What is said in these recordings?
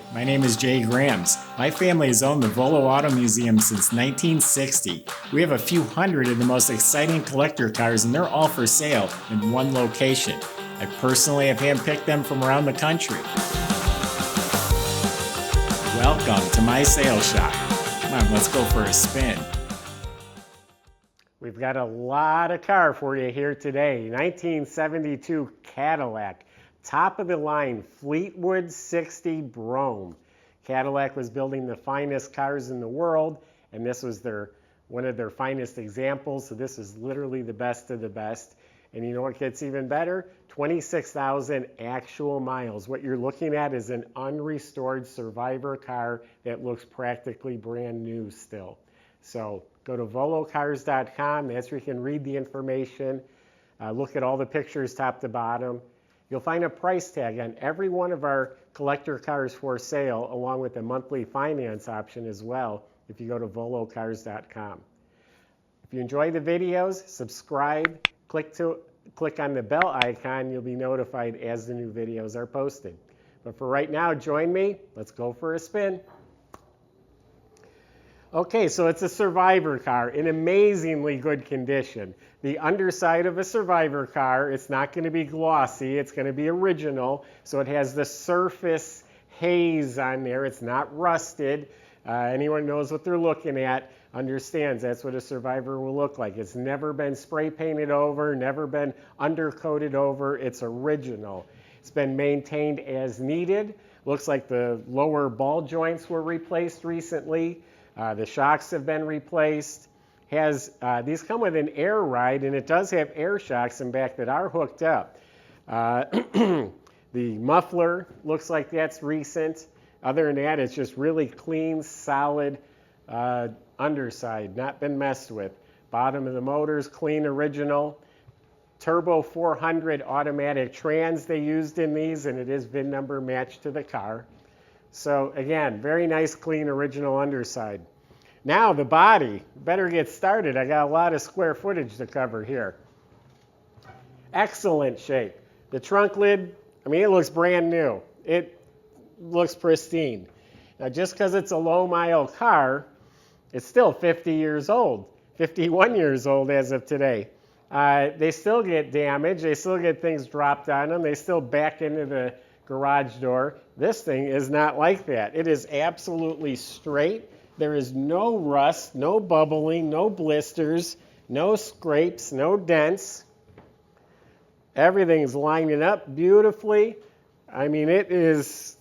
Hi, my name is Jay Grams. My family has owned the Volo Auto Museum since 1960. We have a few hundred of the most exciting collector cars, and they're all for sale in one location. I personally have handpicked them from around the country. Welcome to my sales shop. Come on, let's go for a spin. We've got a lot of car for you here today. 1972 Cadillac, top of the line Fleetwood 60 Brougham. Cadillac was building the finest cars in the world, and this was one of their finest examples. So this is literally the best of the best. And you know what gets even better? 26,000 actual miles. What you're looking at is an unrestored survivor car that looks practically brand new still. So go to volocars.com. That's where you can read the information, look at all the pictures top to bottom. You'll find a price tag on every one of our collector cars for sale, along with a monthly finance option as well, if you go to volocars.com. If you enjoy the videos, subscribe, click on the bell icon. You'll be notified as the new videos are posted. But for right now, join me. Let's go for a spin. Okay, so it's a survivor car in amazingly good condition. The underside of a survivor car, it's not going to be glossy, it's going to be original. So it has the surface haze on there. It's not rusted. Anyone knows what they're looking at understands that's what a survivor will look like. It's never been spray painted over, never been undercoated over. It's original. It's been maintained as needed. Looks like the lower ball joints were replaced recently. The shocks have been replaced. These come with an air ride, and it does have air shocks in back that are hooked up. The muffler looks like that's recent. Other than that, it's just really clean, solid underside, not been messed with. Bottom of the motor's clean, original. Turbo 400 automatic trans they used in these, and it is VIN number matched to the car. So again, very nice, clean, original underside. Now the body, better get started. I got a lot of square footage to cover here. Excellent shape. The trunk lid, it looks brand new. It looks pristine. Now just because it's a low mile car, it's still 50 years old, 51 years old as of today. They still get damaged. They still get things dropped on them. They still back into the garage door. This thing is not like that. It is absolutely straight. There is no rust, no bubbling, no blisters, no scrapes, no dents. Everything's lining up beautifully. It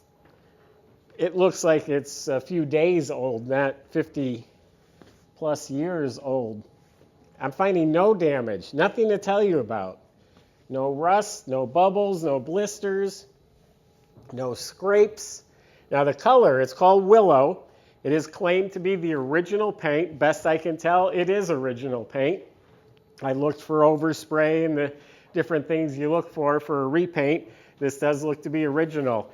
looks like it's a few days old, not 50 plus years old. I'm finding no damage, nothing to tell you about. No rust, no bubbles, no blisters, no scrapes. Now the color, it's called Willow. It is claimed to be the original paint. Best I can tell, it is original paint. I looked for overspray and the different things you look for a repaint. This does look to be original.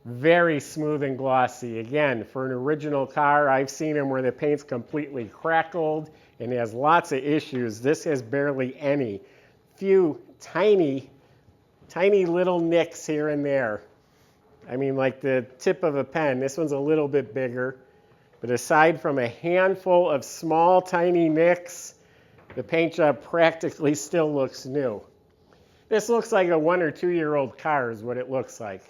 Very smooth and glossy. Again, for an original car, I've seen them where the paint's completely crackled and has lots of issues. This has barely any. Few tiny little nicks here and there. Like the tip of a pen. This one's a little bit bigger. But aside from a handful of small, tiny nicks, the paint job practically still looks new. This looks like a 1 or 2 year old car is what it looks like.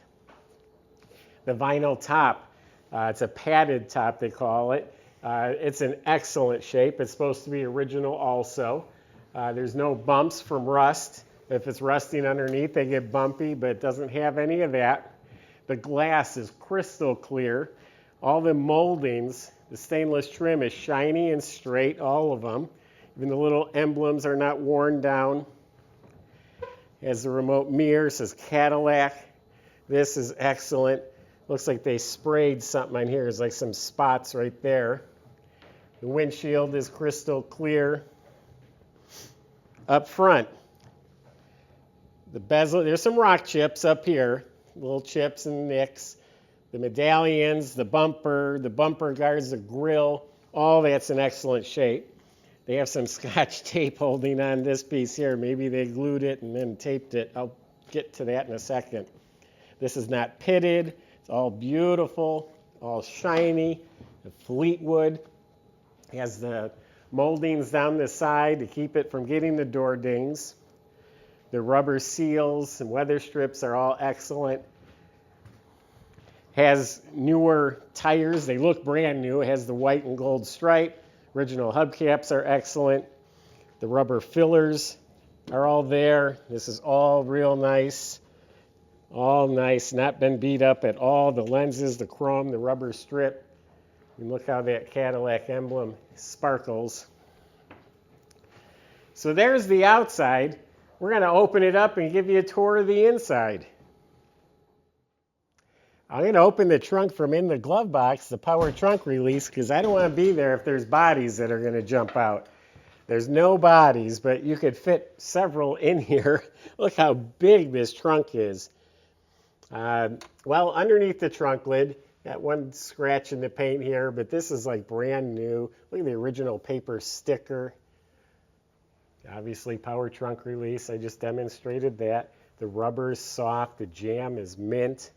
The vinyl top, it's a padded top they call it. It's in excellent shape. It's supposed to be original also. There's no bumps from rust. If it's rusting underneath, they get bumpy, but it doesn't have any of that. The glass is crystal clear. All the moldings, the stainless trim is shiny and straight, all of them. Even the little emblems are not worn down. Has the remote mirror, says Cadillac. This is excellent. Looks like they sprayed something on here. There's like some spots right there. The windshield is crystal clear. Up front, the bezel, there's some rock chips up here. Little chips and nicks, the medallions, the bumper guards, the grill, all that's in excellent shape. They have some Scotch tape holding on this piece here. Maybe they glued it and then taped it. I'll get to that in a second. This is not pitted. It's It's all beautiful, all shiny. The Fleetwood has the moldings down the side to keep it from getting the door dings. The rubber seals and weather strips are all excellent. Has newer tires. They look brand new. It has the white and gold stripe. Original hubcaps are excellent. The rubber fillers are all there. This is all real nice. All nice. Not been beat up at all. The lenses, the chrome, the rubber strip. And look how that Cadillac emblem sparkles. So there's the outside. We're going to open it up and give you a tour of the inside. I'm going to open the trunk from in the glove box, the power trunk release, because I don't want to be there if there's bodies that are going to jump out. There's no bodies, but you could fit several in here. Look how big this trunk is. Well, underneath the trunk lid, got one scratch in the paint here, but this is like brand new. Look at the original paper sticker. Obviously, power trunk release. I just demonstrated that. The rubber is soft. The jam is mint.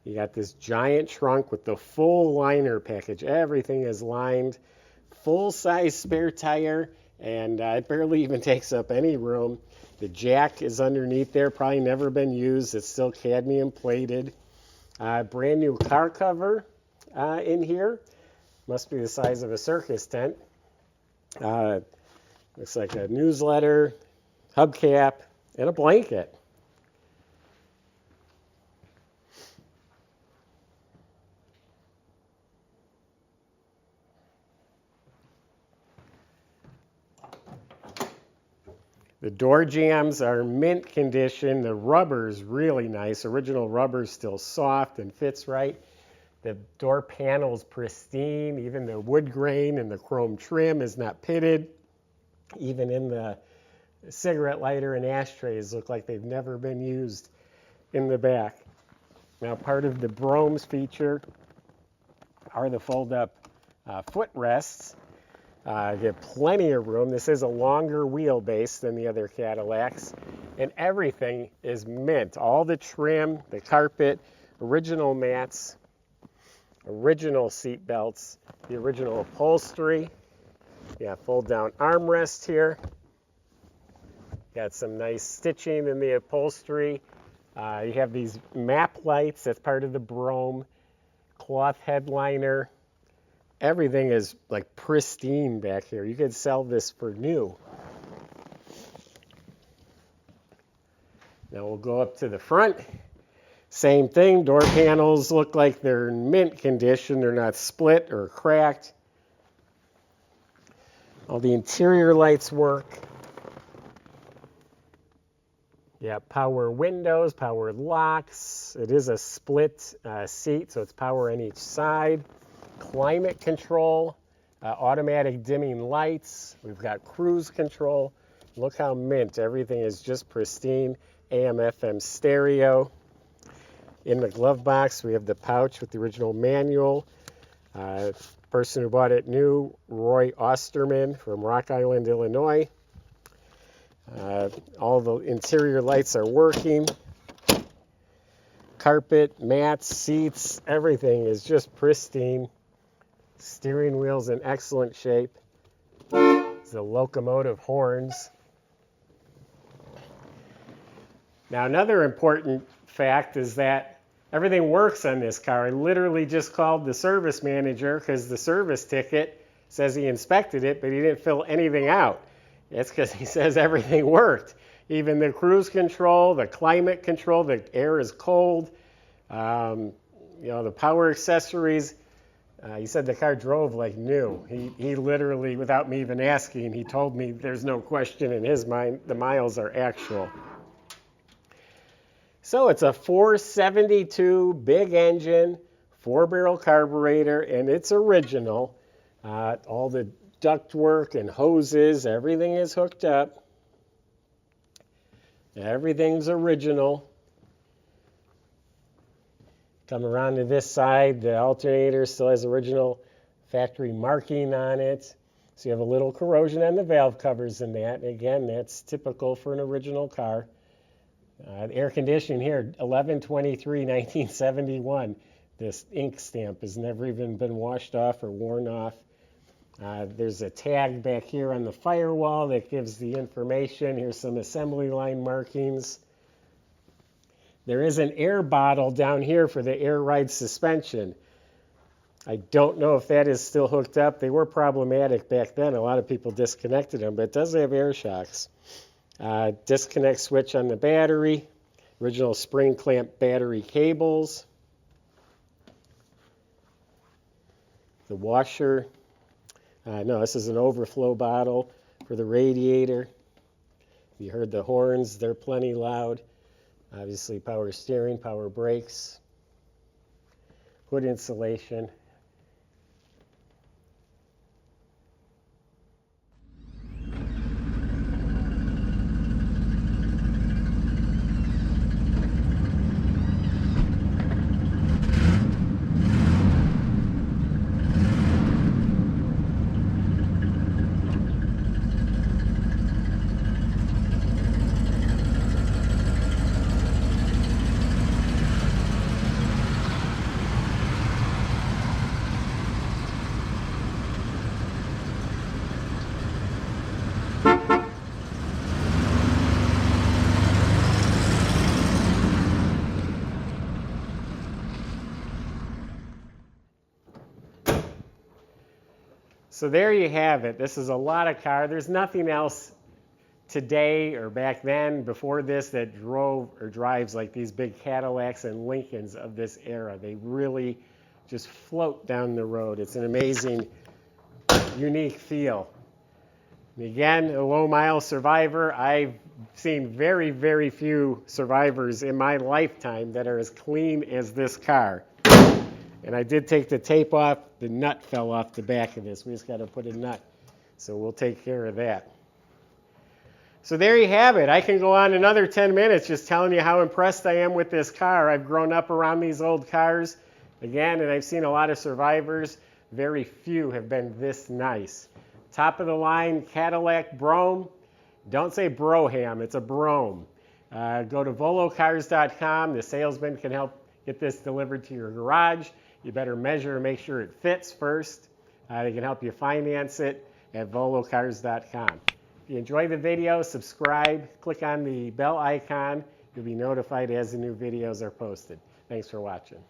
You got this giant trunk with the full liner package. Everything is lined. Full-size spare tire, and it barely even takes up any room. The jack is underneath there. Probably never been used. It's still cadmium plated. Brand new car cover in here. Must be the size of a circus tent. Looks like a newsletter, hubcap, and a blanket. The door jambs are mint condition. The rubber's really nice. Original rubber's still soft and fits right. The door panel's pristine. Even the wood grain and the chrome trim is not pitted. Even in the cigarette lighter and ashtrays look like they've never been used in the back. Now, part of the Brougham's feature are the fold-up footrests. You get plenty of room. This is a longer wheelbase than the other Cadillacs, and everything is mint. All the trim, the carpet, original mats, original seat belts, the original upholstery. Yeah, fold-down armrest here. Got some nice stitching in the upholstery. You have these map lights. That's part of the Brougham. Cloth headliner. Everything is like pristine back here. You could sell this for new. Now we'll go up to the front. Same thing. Door panels look like they're in mint condition. They're not split or cracked. All the interior lights work. Yeah, power windows, power locks. It is a split seat, so it's power on each side. Climate control, automatic dimming lights. We've got cruise control. Look how mint. Everything is just pristine. AM/FM stereo. In the glove box, we have the pouch with the original manual. Person who bought it new, Roy Osterman from Rock Island, Illinois. All the interior lights are working. Carpet, mats, seats, everything is just pristine. Steering wheel's in excellent shape. The locomotive horns. Now, another important fact is that everything works on this car. I literally just called the service manager because the service ticket says he inspected it, but he didn't fill anything out. It's because he says everything worked. Even the cruise control, the climate control, the air is cold, the power accessories. He said the car drove like new. He literally, without me even asking, he told me there's no question in his mind, the miles are actual. So it's a 472 big engine, 4-barrel carburetor, and it's original. All the ductwork and hoses, everything is hooked up. Everything's original. Come around to this side, the alternator still has original factory marking on it. So you have a little corrosion on the valve covers in that. Again, that's typical for an original car. The air conditioning here, 11/23/1971. This ink stamp has never even been washed off or worn off. There's a tag back here on the firewall that gives the information. Here's some assembly line markings. There is an air bottle down here for the air ride suspension. I don't know if that is still hooked up. They were problematic back then. A lot of people disconnected them, but it does have air shocks. Disconnect switch on the battery. Original spring clamp battery cables. The washer. No, this is an overflow bottle for the radiator. You heard the horns, they're plenty loud. Obviously power steering, power brakes. Hood insulation. So there you have it. This is a lot of car. There's nothing else today or back then before this that drove or drives like these big Cadillacs and Lincolns of this era. They really just float down the road. It's an amazing, unique feel. And again, a low mile survivor. I've seen very, very few survivors in my lifetime that are as clean as this car. And I did take the tape off. The nut fell off the back of this. We just got to put a nut. So we'll take care of that. So there you have it. I can go on another 10 minutes just telling you how impressed I am with this car. I've grown up around these old cars, again, and I've seen a lot of survivors. Very few have been this nice. Top of the line Cadillac Brougham. Don't say Brougham, it's a Brougham. Go to volocars.com. The salesman can help get this delivered to your garage. You better measure and make sure it fits first. They can help you finance it at volocars.com. If you enjoy the video, subscribe, click on the bell icon. You'll be notified as the new videos are posted. Thanks for watching.